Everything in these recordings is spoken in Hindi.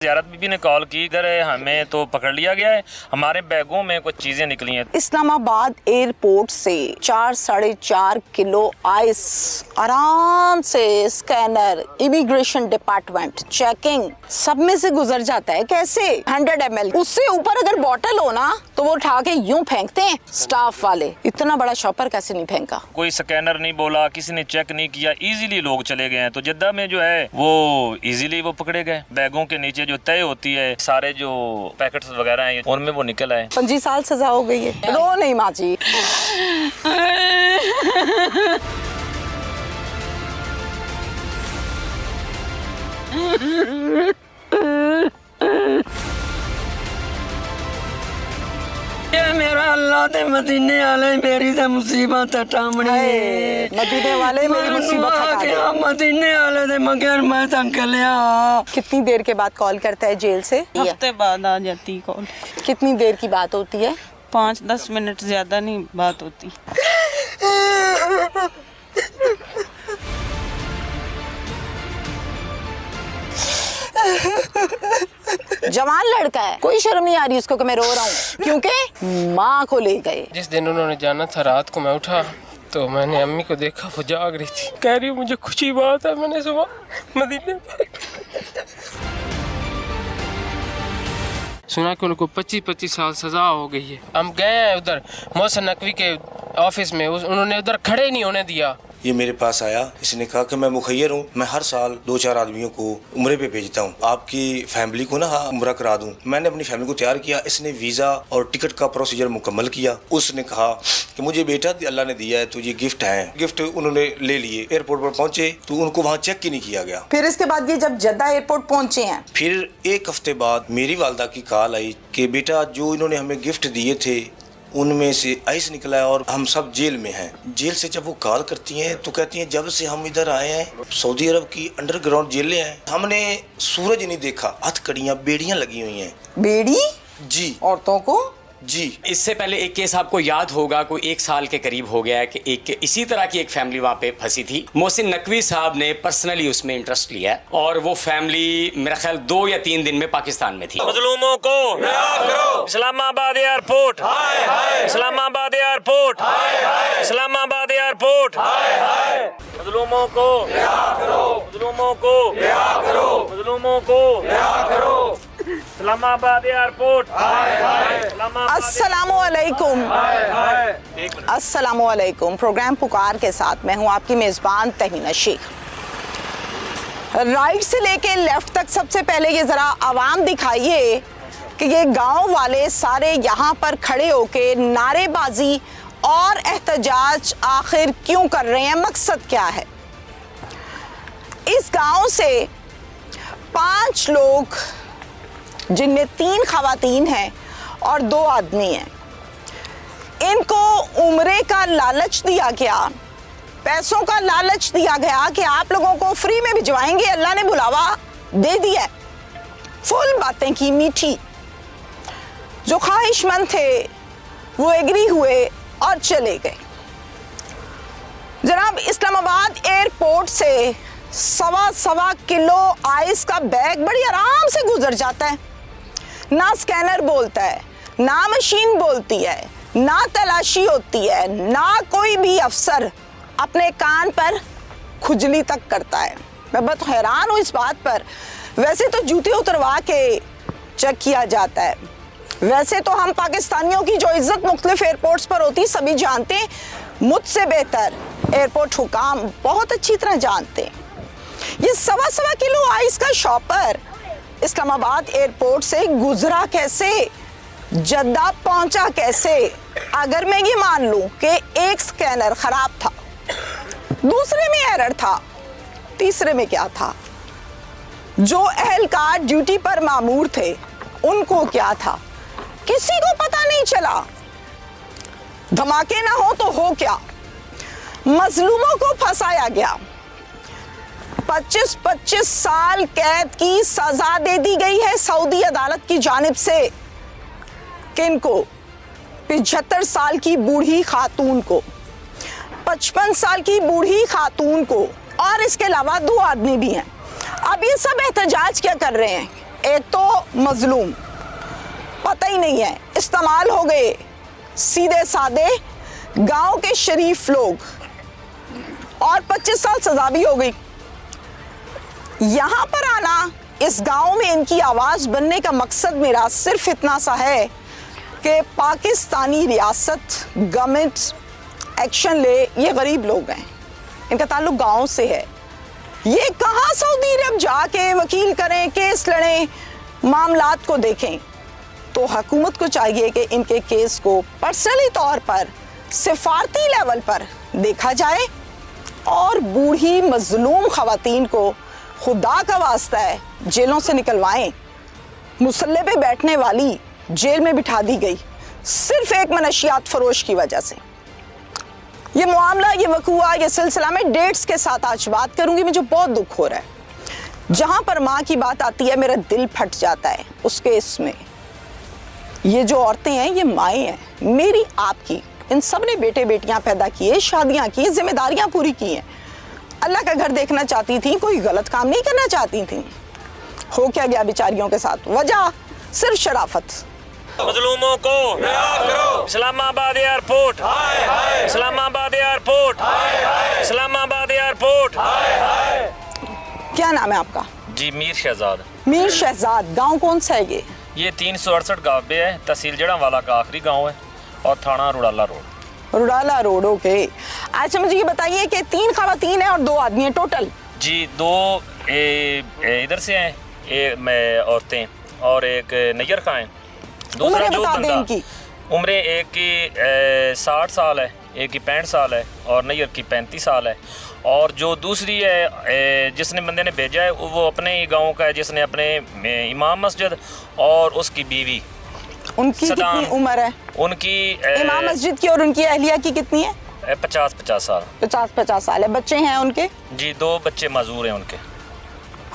ज़ियारत बीबी ने कॉल की, इधर हमें तो पकड़ लिया गया है, हमारे बैगों में कुछ चीजें निकली हैं। इस्लामाबाद एयरपोर्ट से 4-4.5 किलो आइस आराम से स्कैनर, इमिग्रेशन डिपार्टमेंट, चेकिंग सब में से गुजर जाता है। कैसे? 100 ml, उससे ऊपर अगर बॉटल हो ना तो वो उठा के यूं फेंकते हैं स्टाफ वाले। इतना बड़ा शॉपर कैसे नहीं फेंका? कोई स्कैनर नहीं बोला, किसी ने चेक नहीं किया, इजीली लोग चले गए हैं। तो जद्दा में जो है वो इजीली वो पकड़े गए। बैगों के नीचे जो तय होती है, सारे जो पैकेट्स वगैरह हैं उनमें वो निकल आए। 25 साल सजा हो गई है। रो नहीं माँ जी। मेरा अल्लाह ते मदीने वाले मेरी ते मुसीबत टामनी मदीने वाले मेरी मुसीबत हटा दे। मदीने वाले ते मगर मैं तंग लिया। कितनी देर के बाद कॉल करता है जेल से? हफ्ते बाद आ जाती कॉल। कितनी देर की बात होती है? 5-10 मिनट, ज्यादा नहीं बात होती। जवान लड़का है, कोई शर्म नहीं आ रही उसको कि मैं रो रहा हूँ, क्योंकि माँ को ले गए। जिस दिन उन्होंने जाना था रात को मैं उठा तो मैंने अम्मी को देखा, वो जाग रही थी। कह रही मुझे खुशी बात है, मैंने सुबह मदीने सुना कि उनको 25-25 साल सजा हो गई है। हम गए हैं उधर मोहसिन नकवी के ऑफिस में, उन्होंने उधर खड़े ही नहीं होने दिया। ये मेरे पास आया, इसने कहा कि मैं मुखैर हूँ, मैं हर साल 2-4 आदमियों को उम्रे पे भेजता हूँ, आपकी फैमिली को ना उम्रा करा दूँ। मैंने अपनी फैमिली को तैयार किया, इसने वीज़ा और टिकट का प्रोसीजर मुकम्मल किया। उसने कहा कि मुझे बेटा अल्लाह ने दिया है तो ये गिफ्ट है। गिफ्ट उन्होंने ले लिए। एयरपोर्ट पर पहुंचे तो उनको वहाँ चेक ही नहीं किया गया। फिर इसके बाद ये जब जद्दा एयरपोर्ट पहुंचे हैं, फिर 1 हफ्ते बाद मेरी वालदा की कॉल आई कि बेटा जो इन्होंने हमें गिफ्ट दिए थे उनमें से आइस निकला है और हम सब जेल में हैं। जेल से जब वो कॉल करती हैं तो कहती हैं जब से हम इधर आए हैं सऊदी अरब की अंडरग्राउंड जेलें हैं, हमने सूरज नहीं देखा, हथकड़ियाँ बेड़ियाँ लगी हुई हैं। बेड़ी? जी। औरतों को? जी। इससे पहले एक केस आपको याद होगा, कोई 1 साल के करीब हो गया है कि एक इसी तरह की एक फैमिली वहाँ पे फंसी थी। मोहसिन नकवी साहब ने पर्सनली उसमें इंटरेस्ट लिया और वो फैमिली मेरा ख्याल 2 या 3 दिन में पाकिस्तान में थी। मजलूमों को Islamabad airport, Islamabad airport, Islamabad airport. मजलूमों को, मजलूमों को, मजलूमों को इस्लामाबाद एयरपोर्ट। अस्सलामुअलैकुम, अस्सलामुअलैकुम। प्रोग्राम पुकार के साथ मैं हूँ आपकी मेज़बान तहीना शेख। राइट से लेके लेफ्ट तक सबसे पहले ये ज़रा आवाम दिखाइए कि ये गांव वाले सारे यहाँ पर खड़े होके नारेबाजी और एहतजाज आखिर क्यों कर रहे हैं, मकसद क्या है? इस गांव से 5 लोग जिनमें 3 खवातीन हैं और 2 आदमी हैं, इनको उम्रे का लालच दिया गया, पैसों का लालच दिया गया कि आप लोगों को फ्री में भिजवाएंगे। अल्लाह ने बुलावा दे दिया, फुल बातें की मीठी। जो ख्वाहिशमंद थे वो एग्री हुए और चले गए। जनाब, इस्लामाबाद एयरपोर्ट से 1.25 किलो आइस का बैग बड़ी आराम से गुजर जाता है। ना स्कैनर बोलता है, ना मशीन बोलती है, ना तलाशी होती है, ना कोई भी अफसर अपने कान पर खुजली तक करता है। मैं बहुत हैरान हूँ इस बात पर। वैसे तो जूते उतरवा के चेक किया जाता है, वैसे तो हम पाकिस्तानियों की जो इज्जत मुख्तलिफ एयरपोर्ट्स पर होती सभी जानते हैं, मुझसे बेहतर एयरपोर्ट हुकाम बहुत अच्छी तरह जानते हैं। ये 1.25 किलो आइस का शॉपर इस्लामाबाद एयरपोर्ट से गुजरा कैसे, जद्दा पहुंचा कैसे? अगर मैं ये मान लूं कि एक स्कैनर खराब था, दूसरे में एरर था, तीसरे में क्या था? जो एहलकार ड्यूटी पर मामूर थे उनको क्या था? किसी को पता नहीं चला। धमाके ना हो तो हो क्या? मजलूमों को फंसाया गया, 25-25 साल कैद की सजा दे दी गई है सऊदी अदालत की जानिब से। किनको? 75 साल की बूढ़ी खातून को, 55 साल की बूढ़ी खातून को, और इसके अलावा 2 आदमी भी हैं। अब ये सब एहतजाज क्या कर रहे हैं एक तो मजलूम, पता ही नहीं है, इस्तेमाल हो गए सीधे सादे गांव के शरीफ लोग, और 25 साल सजा भी हो गई। यहां पर आना, इस गांव में इनकी आवाज बनने का मकसद मेरा सिर्फ इतना सा है कि पाकिस्तानी रियासत गवर्नमेंट एक्शन ले। ये गरीब लोग हैं, इनका ताल्लुक गांव से है। ये कहां सऊदी अरब जाके वकील करें, केस लड़ें, मामलात को देखें। तो हुकूमत को चाहिए कि इनके केस को पर्सनली तौर पर सिफारती लेवल पर देखा जाए और बूढ़ी मजलूम खवातीन को खुदा का वास्ता है जेलों से निकलवाएं। मुसल्ले पे बैठने वाली जेल में बिठा दी गई सिर्फ एक मनशियात फरोश की वजह से। ये मामला, ये वकूआ, ये सिलसिला में डेट्स के साथ आज बात करूंगी। मुझे बहुत दुख हो रहा है। जहां पर माँ की बात आती है मेरा दिल फट जाता है उस केस में। ये जो औरतें हैं ये माएँ हैं, मेरी, आपकी। इन सब ने बेटे बेटियां पैदा किए, शादियां की, जिम्मेदारियां पूरी की हैं। अल्लाह का घर देखना चाहती थी, कोई गलत काम नहीं करना चाहती थी। हो क्या गया बेचारियों के साथ? वजह सिर्फ शराफत। मजलूमों को करो। Islamabad airport, Islamabad airport, Islamabad airport. क्या नाम है आपका? जी मीर शहजाद। मीर शहजाद। गांव कौन सा है ये 368 गावे है, तहसील जड़ांवाला का आखिरी गांव है और थाना रुड़ाला रोड। रुड़ाला रोड, ओके। अच्छा मुझे ये बताइए कि 3 खवातीन हैं और 2 आदमी हैं टोटल? जी 2 इधर से हैं औरतें और एक नैयर का है। दूसरा जो बंदा, उम्र एक की 60 साल है, एक की 65 साल है और नैयर की 35 साल है। और जो दूसरी है जिसने बंदे ने भेजा है वो अपने ही गांव का है, जिसने अपने इमाम मस्जिद और उसकी बीवी। उनकी कितनी उम्र है? उनकी इमाम मस्जिद की और उनकी अहलिया की कितनी है? 50 साल। 50 साल है। बच्चे हैं उनके? जी 2 बच्चे माजूर हैं उनके।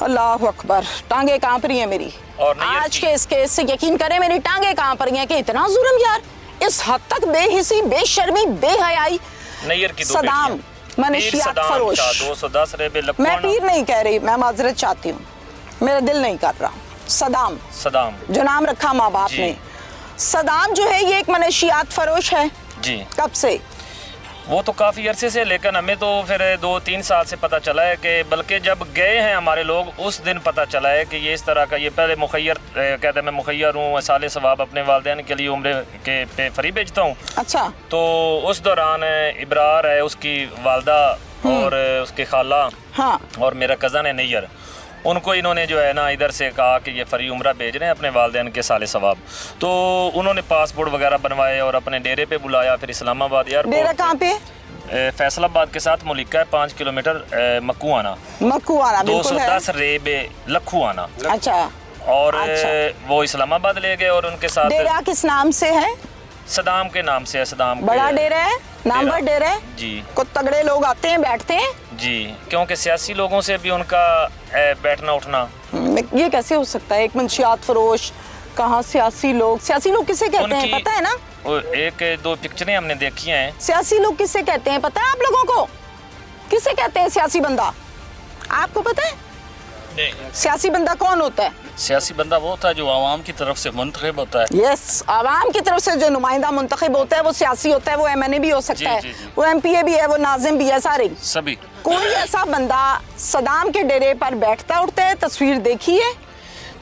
अल्लाह अकबर, टांगे कांप रही हैं मेरी। और आज के इस केस से यकीन करें मेरी टांगे कांप रही हैं कि इतना जुल्म यार, इस हद तक बेहिसी, बेशर्मी, बेहयाई। नैयर की 2 सदाम मनशियात फरोश। 210 रेबे मैं पीर नहीं कह रही, मैं माजरत चाहती हूँ, मेरा दिल नहीं कर रहा। सदाम जो नाम रखा माँ बाप ने, सदाम जो है ये एक मनशियात फरोश है। जी। कब से? वो तो काफ़ी अरसे से, लेकिन हमें तो फिर 2-3 साल से पता चला है कि, बल्कि जब गए हैं हमारे लोग उस दिन पता चला है कि ये इस तरह का, ये पहले मुखैर कहते हैं मैं मुखैर हूँ, साले सवाब अपने वालिदैन के लिए उम्र के पे फ्री भेजता हूँ। अच्छा। तो उस दौरान इब्रार है उसकी वालदा और उसकी खाला, हाँ, और मेरा कज़न है नैयर, उनको इन्होंने जो है ना इधर से कहा कि ये फ्री उम्रा भेज रहे हैं अपने वालिदैन के साले सवाब। तो उन्होंने पासपोर्ट वगैरह बनवाए और अपने डेरे पे बुलाया। फिर इस्लामाबाद एयरपोर्ट। डेरा कहाँ पे? फैसलाबाद के साथ मुलिका है, 5 किलोमीटर मक्कूआना। मक्कूआना बिल्कुल है। 210 रेबे लखुआना। अच्छा। और अच्छा। वो इस्लामाबाद ले गए और उनके साथ। डेरा किस नाम से है? सदाम के नाम से है। सदाम बड़ा डेरा है, नामवर डेरा है जी। को तगड़े लोग आते हैं, बैठते हैं जी, क्योंकि सियासी लोगों से भी उनका बैठना उठना। ये कैसे हो सकता है? एक मंशियात फरोश, कहाँ सियासी लोग? सियासी लोग किसे कहते हैं पता है ना? 1-2 पिक्चरें हमने देखी हैं। सियासी लोग किसे कहते हैं पता है आप लोगों को? किसे कहते हैं सियासी बंदा? आपको पता है? नहीं। सियासी बंदा कौन होता है? सियासी बंदा वो होता है जो आवाम की तरफ से मुंतखब होता है। यस, आवाम की तरफ से जो नुमाइंदा मुंतखब होता है वो सियासी होता है। वो MNA भी हो सकता है, वो MPA भी है, वो नाजिम भी है, सारे सभी। कोई ऐसा बंदा सदाम के डेरे पर बैठता उठता है? तस्वीर देखी है?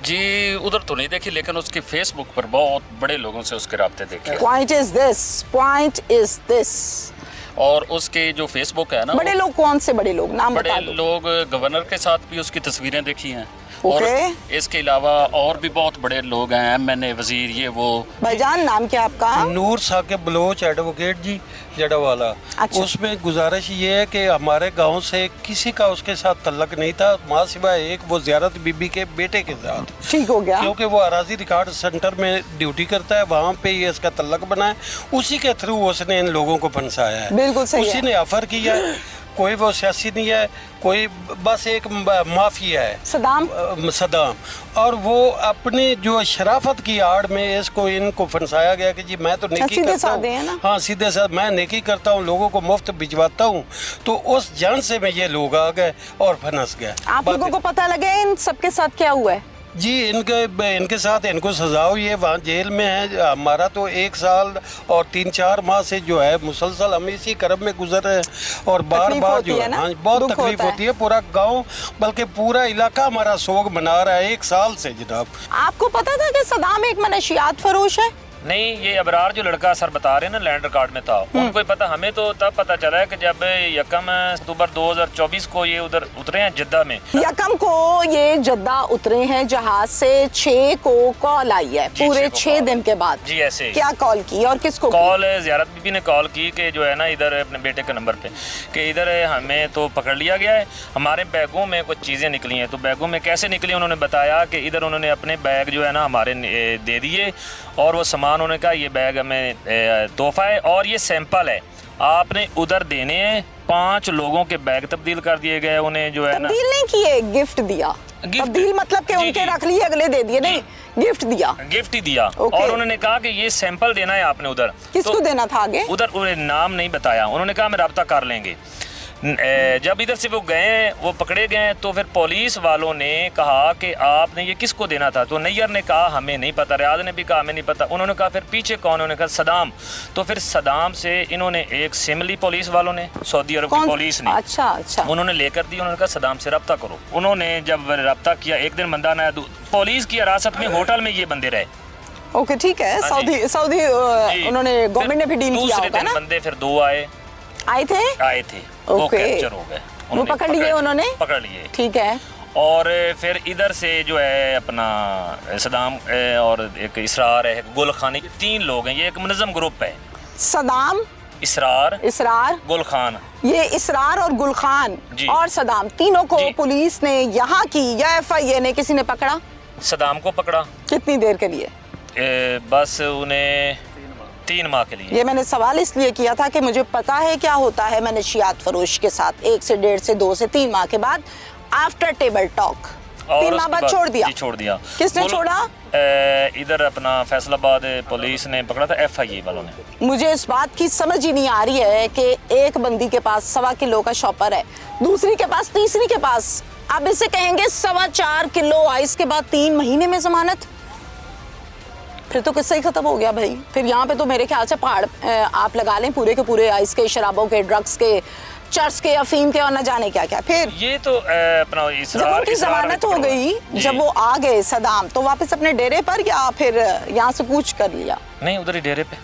जी उधर तो नहीं देखी, लेकिन उसके फेसबुक पर बहुत बड़े लोगों से उसके राब्ते देखे। Point is this. और उसके जो फेसबुक है ना, बड़े लोग कौन से बड़े लोग? नाम बड़े बता दो। लोग गवर्नर के साथ भी उसकी तस्वीरें देखी हैं। ओके। और इसके अलावा और भी बहुत बड़े लोग हैं, MNA, वजीर, ये वो। भाईजान नाम क्या आपका? नूर साकिब बलोच एडवोकेट जी, जड़ावाला। अच्छा। उसमें गुजारिश ये है कि हमारे गांव से किसी का उसके साथ तल्लक नहीं था, माँ सिवाय एक वो ज़ियारत बीबी के बेटे के साथ। ठीक हो गया। क्योंकि वो अराजी रिकॉर्ड सेंटर में ड्यूटी करता है, वहाँ पे ये इसका तल्लक बना है, उसी के थ्रू उसने इन लोगों को फंसाया है। बिल्कुल सही उसी है। ने ऑफर किया है। कोई वो सियासी नहीं है, कोई बस एक माफिया है, सदाम। और वो अपनी जो शराफत की आड़ में इसको इनको फंसाया गया कि जी मैं तो नेकी करता हूँ। हाँ, सीधे साधे मैं नेकी करता हूँ, लोगों को मुफ्त भिजवाता हूँ। तो उस जान से में ये लोग आ गए और फंस गए। आप लोगों को पता लगे इन सबके साथ क्या हुआ है? जी इनके साथ इनको सजा हुई है, वहाँ जेल में है। हमारा तो 1 साल और 3-4 माह से जो है मुसलसल हम इसी करब में गुजर रहे हैं और बार बार जो है हाँ बहुत तकलीफ होती है। पूरा गांव बल्कि पूरा इलाका हमारा सोग मना रहा है 1 साल से जनाब। आपको पता था कि सदाम एक मनशियात फरोश है? नहीं, ये अबरार जो लड़का सर बता रहे हैं ना लैंड रिकॉर्ड में था, उनको ही पता। हमें तो तब पता चला है कि जब 1 अक्टूबर 2024 को ये उधर उतरे हैं जिद्दा में। 1 को ये जिद्दा उतरे हैं जहाज से, 6 को कॉल आई है पूरे 6 दिन के बाद। जी ऐसे क्या कॉल की और किसको कॉल? ज़ियारत बीबी ने कॉल की कि जो है ना इधर अपने बेटे के नंबर पे कि इधर हमें तो पकड़ लिया गया है, हमारे बैगों में कुछ चीज़ें निकली हैं। तो बैगों में कैसे निकली? उन्होंने बताया कि इधर उन्होंने अपने बैग जो है ना हमारे दे दिए और वो सामान उन्होंने कहा ये बैग हमें तोहफा है और ये सैंपल है, आपने उधर देने हैं। 5 लोगों के बैग तब्दील कर दिए गए, उन्हें जो है ना तब्दील नहीं किए, गिफ्ट दिया। तब्दील मतलब कि उनके रख लिए अगले दे दिए, नहीं गिफ्ट दिया, गिफ्ट ही दिया। और उन्होंने कहा कि ये सैंपल देना है आपने उधर। किसको देना था आगे? उधर उन्हें नाम नहीं बताया, उन्होंने कहा हम रब्ता कर लेंगे। जब इधर से वो गए, वो पकड़े गए, तो फिर पुलिस वालों ने कहा कि आपने ये किसको देना था? तो नैयर ने कहा हमें नहीं पता, रियाज ने भी कहा हमें नहीं पता। उन्होंने कहा फिर पीछे कौन? उन्होंने कहा सदाम। तो फिर सदाम से इन्होंने एक सिम ली पुलिस वालों ने, सऊदी अरब की पुलिस ने। अच्छा उन्होंने लेकर दी, उन्होंने कहा सदाम से रब्ता करो। उन्होंने जब रब्ता किया, एक दिन बंदा नया पुलिस की हिरासत में होटल में ये बंदे रहे। ओके ठीक है। सऊदी उन्होंने गवर्नमेंट ने भी डील किया होगा ना। बंदे फिर 2 आए थे वो कैप्चर हो गए, वो पकड़ लिए, उन्होंने पकड़ लिए। ठीक है। और फिर इधर से जो है अपना सदाम और एक इसरार है, गुल खान, 3 लोग हैं। ये एक मुनज़्ज़म ग्रुप है। सदाम, इसरार, गुल खान। ये इसरार और गुल खान और सदाम तीनों को पुलिस ने यहाँ की या FIA ने किसी ने पकड़ा? सदाम को पकड़ा। कितनी देर के लिए? बस उन्हें 3 माह के लिए। ये मैंने सवाल इसलिए किया था कि मुझे पता है क्या होता है मनशियात फरोश के साथ। 1 से 1.5 से 2 से 3 माह के बाद आफ्टर टेबल टॉक 3 माह बाद छोड़ दिया। किसने छोड़ा? इधर अपना फैसलाबाद पुलिस ने पकड़ा था, FIA वालों ने। मुझे इस बात की समझ ही नहीं आ रही है कि एक बंदी के पास 1.25 किलो का शॉपर है, दूसरी के पास, तीसरी के पास, अब इसे कहेंगे 4.25 किलो आइस के बाद 3 महीने में जमानत। फिर तो किस्सा ही खत्म हो गया भाई। फिर यहाँ पे तो मेरे ख्याल से पहाड़ आप लगा लें पूरे के पूरे आइस के, शराबों के, ड्रग्स के, चर्च के, अफीम के और न जाने क्या क्या। फिर ये तो अपना जब उनकी जमानत हो गई, जब वो आ गए सदाम, तो वापस अपने डेरे पर या फिर यहाँ से पूछ कर लिया? नहीं, उधर ही डेरे पे।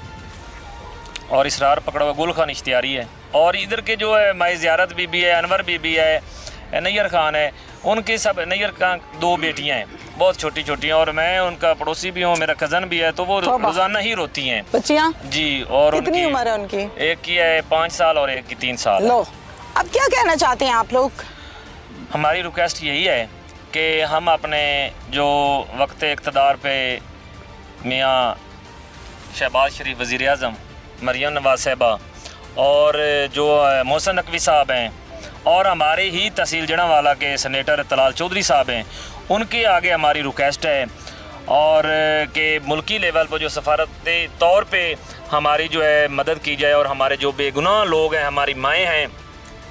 और इसरार पकड़ा हुआ गुल खान इश्तियारी है। और इधर के जो है माई ज़ियारत बीबी है, अनवर बीबी है, नैयर खान है, उनके सब नैयर खान 2 बेटियां हैं, बहुत छोटी छोटी हैं। और मैं उनका पड़ोसी भी हूँ, मेरा कज़न भी है, तो वो रोजाना ही रोती हैं बच्चियाँ जी। और कितनी उम्र है उनकी? एक की है 5 साल और एक की 3 साल। लो, अब क्या कहना चाहते हैं आप लोग? हमारी रिक्वेस्ट यही है कि हम अपने जो वक्त इक़्तिदार पे मियाँ शहबाज शरीफ वज़ीर आज़म, मरियम नवाज़ साहिबा और जो मोहसिन नकवी साहब हैं और हमारे ही तहसील जड़ावाला के सेनेटर तलाल चौधरी साहब हैं, उनके आगे हमारी रिक्वेस्ट है और कि मुल्की लेवल पर जो सफारती तौर पे हमारी जो है मदद की जाए और हमारे जो बेगुनाह लोग हैं, हमारी माएँ हैं,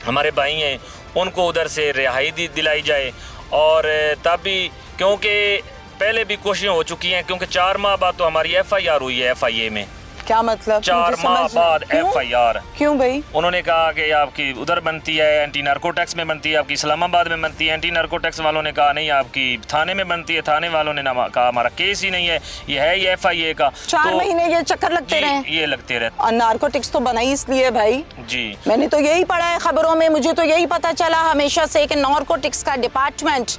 हमारे भाई हैं, उनको उधर से रिहाई दिलाई जाए। और तब भी, क्योंकि पहले भी कोशिशें हो चुकी हैं, क्योंकि 4 माह बाद तो हमारी FIR हुई है FIA में। क्या मतलब? 4 माह बाद FIR। क्यों भाई? उन्होंने कहा कि आपकी उधर बनती है, एंटी नार्कोटिक्स में बनती है, आपकी इस्लामाबाद में बनती है। एंटी नार्कोटिक्स वालों ने कहा नहीं, आपकी थाने में बनती है। थाने वालों ने कहा हमारा केस ही नहीं है, ये है ये FIA का। 4 महीने ये चक्कर लगते रहे, ये लगते रहे। और नार्कोटिक्स तो बना ही इसलिए भाई जी, मैंने तो यही पढ़ा है खबरों में, मुझे तो यही पता चला हमेशा से कि नार्कोटिक्स का डिपार्टमेंट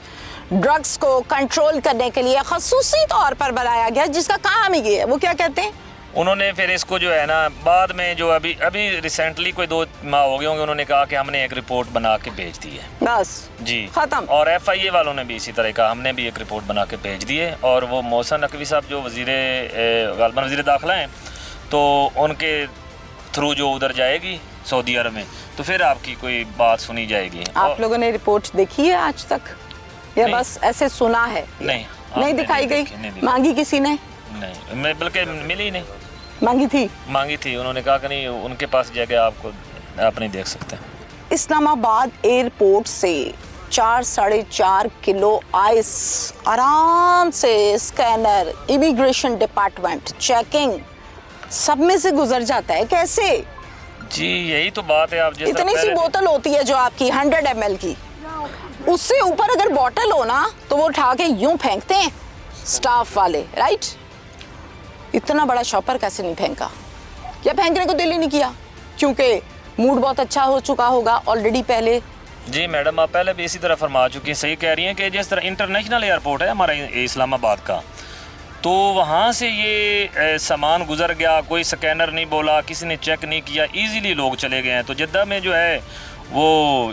ड्रग्स को कंट्रोल करने के लिए खसूसी तौर पर बनाया गया, जिसका काम ही ये है। वो क्या कहते हैं? उन्होंने फिर इसको जो है ना बाद में जो अभी रिसेंटली कोई 2 माह हो गए होंगे, उन्होंने कहा कि हमने एक रिपोर्ट बना के भेज दी है, बस जी, खत्म। और FIA वालों ने भी इसी तरह का, हमने भी एक रिपोर्ट बना के भेज दी है। और वो मोहसिन नकवी साहब जो गालिबन वज़ीर दाखिला हैं, तो उनके थ्रू जो उधर जाएगी सऊदी अरब में, तो फिर आपकी कोई बात सुनी जाएगी। आप लोगों ने रिपोर्ट देखी है आज तक या बस ऐसे सुना है? नहीं दिखाई गई? मांगी किसी ने? नहीं, मैं बल्कि मिली ही नहीं। मांगी थी, उन्होंने कहा कि नहीं, उनके पास जगह आपको आप नहीं देख सकते। इस्लामाबाद एयरपोर्ट से 4-4.5 किलो आइस आराम से स्कैनर, इमिग्रेशन डिपार्टमेंट, चेकिंग, सब में से गुजर जाता है। कैसे? जी यही तो बात है। आप जिस इतनी सी बोतल होती है जो आपकी 100 ml की, उससे ऊपर अगर बोतल हो ना तो वो उठा के यूं फेंकते हैं स्टाफ वाले, राइट? इतना बड़ा शॉपर कैसे नहीं फेंका, या फेंकने को दिल ही नहीं किया क्योंकि मूड बहुत अच्छा हो चुका होगा ऑलरेडी पहले? जी मैडम, आप पहले भी इसी तरह फरमा चुकी हैं, सही कह रही हैं कि जिस तरह इंटरनेशनल एयरपोर्ट है हमारा इस्लामाबाद का, तो वहाँ से ये सामान गुजर गया, कोई स्कैनर नहीं बोला, किसी ने चेक नहीं किया, इजीली लोग चले गए हैं। तो जद्दा में जो है वो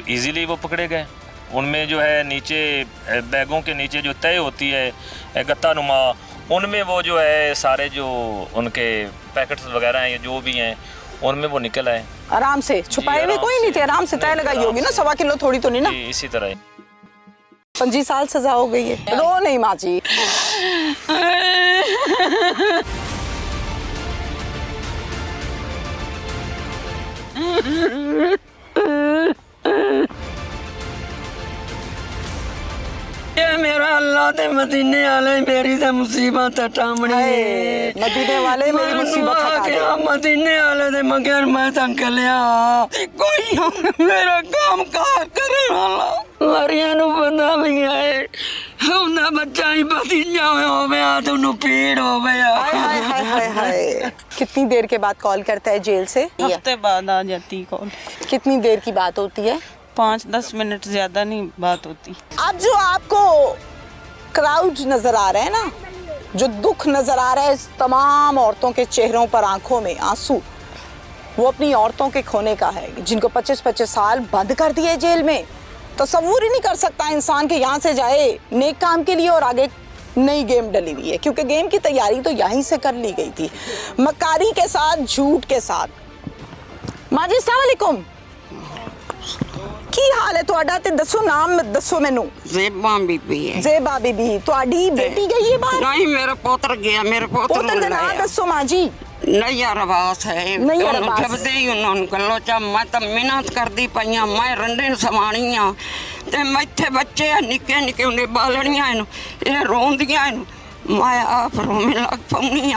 इजीली वो पकड़े गए। उनमें जो है नीचे बैगों के नीचे जो तय होती है गत्ता नुमा, उनमें वो जो है सारे जो उनके पैकेट्स वगैरह हैं जो भी हैं उनमें वो निकल आए आराम से। छुपाए हुए कोई नहीं थे, आराम से तय लगाई होगी ना, 1.25 किलो थोड़ी तो नहीं ना? इसी तरह 25 साल सजा हो गई है। रो नहीं माँ जी। ये मेरा अल्लाह ते मदीने वाले मेरी ते मुसीबत टामनी, मदीने वाले मेरी मुसीबत हटा दे। मदीने वाले दे मगर मैं तंकलिया कोई मेरा काम कार करने वाला मारिया नु बंदा भी है, उन्हें बच्चा ही भतीजा हो गया तो नु पीड़ हो गया। हाय हाय हाय हाय। कितनी देर के बाद कॉल करता है जेल से? हफ्ते बाद आ जाती कॉल। कितनी देर की बात होती है? 5-10 मिनट, ज्यादा नहीं बात होती। अब जो आपको क्राउड नजर आ रहा है ना, जो दुख नजर आ रहा है इस तमाम औरतों के चेहरों पर, आंखों में आंसू, वो अपनी औरतों के खोने का है, जिनको 25-25 साल बंद कर दिए जेल में। तसव्वुर ही नहीं कर सकता इंसान के यहाँ से जाए नेक काम के लिए और आगे नई गेम डली हुई है, क्योंकि गेम की तैयारी तो यहीं से कर ली गई थी, मक्कारी के साथ, झूठ के साथ। माँ जी अस्सलाम वालेकुम, की हाल है तुहाडा ते दसो नाम दसो मैनू। ज़ेबा बीबी है। ज़ेबा बीबी, तुहाडी बेटी गई है बाहर? नहीं, मेरा पोतर गया, मेरे पोतर दा नाम दसो माँ जी। नैयर आवास है। नैयर आवास। जब दे ही उन्होंने कलो चा मैं तो मिन्नत करदी पईया, मैं रंडे समाणियां ते मैथे बच्चे निक्के निक्के उन्हें बालणियां ये रोंदियां, मैं आप रोने लग पौनी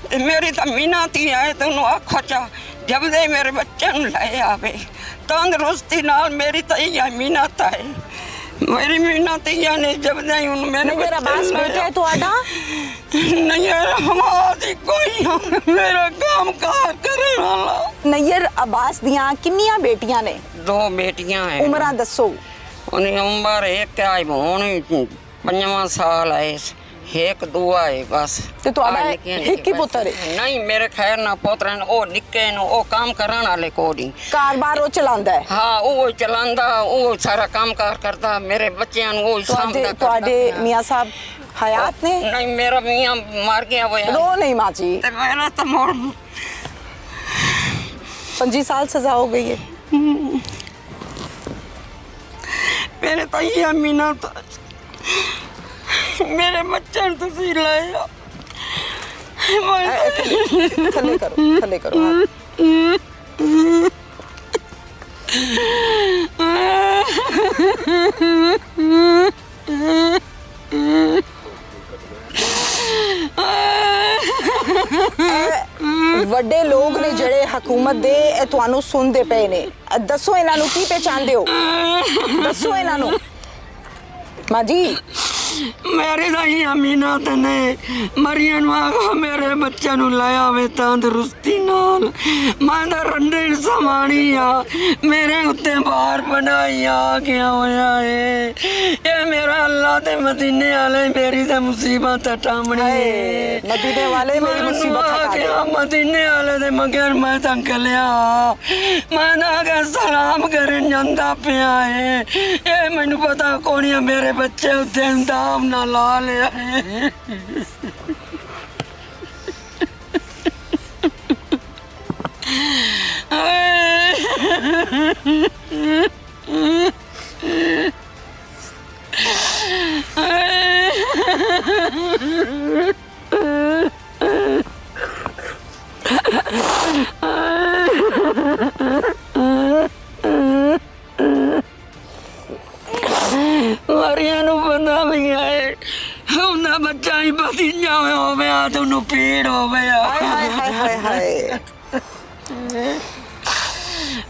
ते मेरी तो मिन्नत ही है तैनू आखो चा जब दे मेरे बच्चे नु ले आवे तंदरुस्ती नाल, मेरी तो यही मिन्नत है, मेरी मिन्नत ही ने जब दे उन मेरे मेरा बास बेटा है तुहाडा? नैयर हमारी कोई मेरा काम कार करने वाला। नैयर अब्बास दियां किन्नियां बेटियां ने? 2 बेटियां हैं। उम्र दसो? उन्हें उम्र एक आई होनी 5वां साल है, एक दुआ है बस। ते तुहाडा एक ही पुत्र है? नहीं, मेरे खैर ना पुत्र हैं, ओ निक्के नु ओ काम करन वाले को नहीं, कार-बार वो चलांदा है? हाँ, वो चलांदा, वो सारा काम कार करता, मेरे बच्चों नु वो सामदा करता। तुहाडे मियां साहब हयात ने? नहीं, मेरा मियां मर गया वो। रो नहीं माँ जी। ते मेरा तो मोर 25 साल सजा हो गई है। मेरे तो ये मीना तो मेरे बच्चे तो सी लाया। थले करो, थले करो ਵੱਡੇ ਲੋਕ ਨੇ ਜਿਹੜੇ ਹਕੂਮਤ ਦੇ ਇਹ ਤੁਹਾਨੂੰ ਸੁਣਦੇ ਪਏ ਨੇ, ਦੱਸੋ ਇਹਨਾਂ ਨੂੰ ਕੀ ਪਹਿਚਾਨਦੇ ਹੋ, ਦੱਸੋ ਇਹਨਾਂ ਨੂੰ। ਮਾਂ ਜੀ मेरे दाई अमीनात ने मरियन वागा मेरे बच्चे नु लाया वे तंदुरुस्ती नाल, मैं तो रंडे समाणी आ, मेरे उत्ते बाहर बनाई आ गया होया है। ये मेरा अल्लाह ते मदीने वाले मेरी ते मुसीबत टामनी, मदीने वाले मेरी मुसीबत हटा दे। मदीने वाले दे मगर मैं तंकलिया, मैं ना के सलाम करन जांदा पिया है, ये मैनू पता कोनी मेरे बच्चे उत्ते दाम ना ला लिया है। होवे आ तू पीड़ होवे आ हाय हाय हाय हाय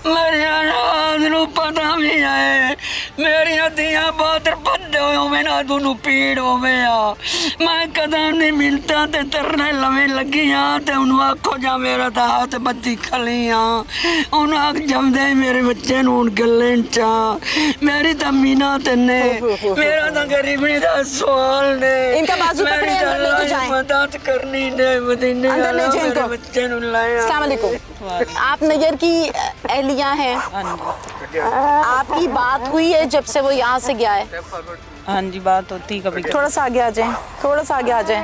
मेरिया रात नू पता भी है मेरिया दियां बादर बंदे होवे ना तू पीड़ होवे आ मैं कदम नहीं मिलता ते तरने लवे लगिया ते उन्होंने आखो जा मेरा तो हाथ बत्ती खलिया उन्होंने आख जमदे मेरे बच्चे नू गले चा मेरी तो मीना तेने मेरा तो गरीबी का सवाल ने इनका बाजू पकड़े, अंदर लेके जाएं। मदद करनी ने मदीने अंदर ले जाएं इनको। मेरे बच्चे नू लाया। अस्सलाम वालेकुम। आप नैयर की अहलिया हैं। आपकी बात हुई है जब से वो यहाँ से गया है? हाँ जी, बात होती कभी कभी। थोड़ा सा आगे आ जाएं, थोड़ा सा आगे आ जाएं।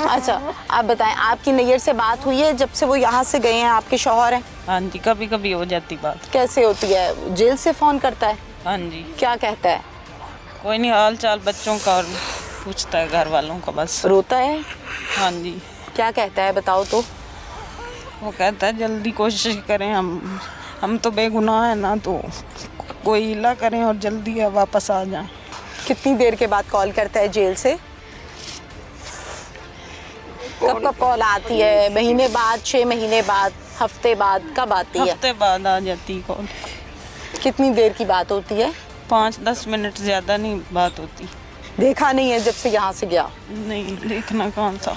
अच्छा, आप बताएं, आपकी नैयर से बात हुई है जब से वो यहाँ से गए हैं? आपके शौहर हैं? हाँ जी, कभी कभी हो जाती बात। कैसे होती है? जेल से फोन करता है? हाँ जी। क्या कहता है? कोई नहीं, हाल चाल बच्चों का और पूछता है, घर वालों का बस। रोता है? हाँ जी। क्या कहता है बताओ तो? वो कहता है जल्दी कोशिश करें, हम तो बेगुनाह है ना, तो कोई हिला करें और जल्दी वापस आ जाएं। कितनी देर के बाद कॉल करता है जेल से? कब कब कॉल आती है? महीने बाद, 6 महीने बाद, हफ्ते बाद, कब आती है? हफ्ते बाद आ जाती कॉल। कितनी देर की बात होती है? 5-10 मिनट, ज़्यादा नहीं बात होती। देखा नहीं है जब से यहाँ से गया? नहीं, देखना कौन सा।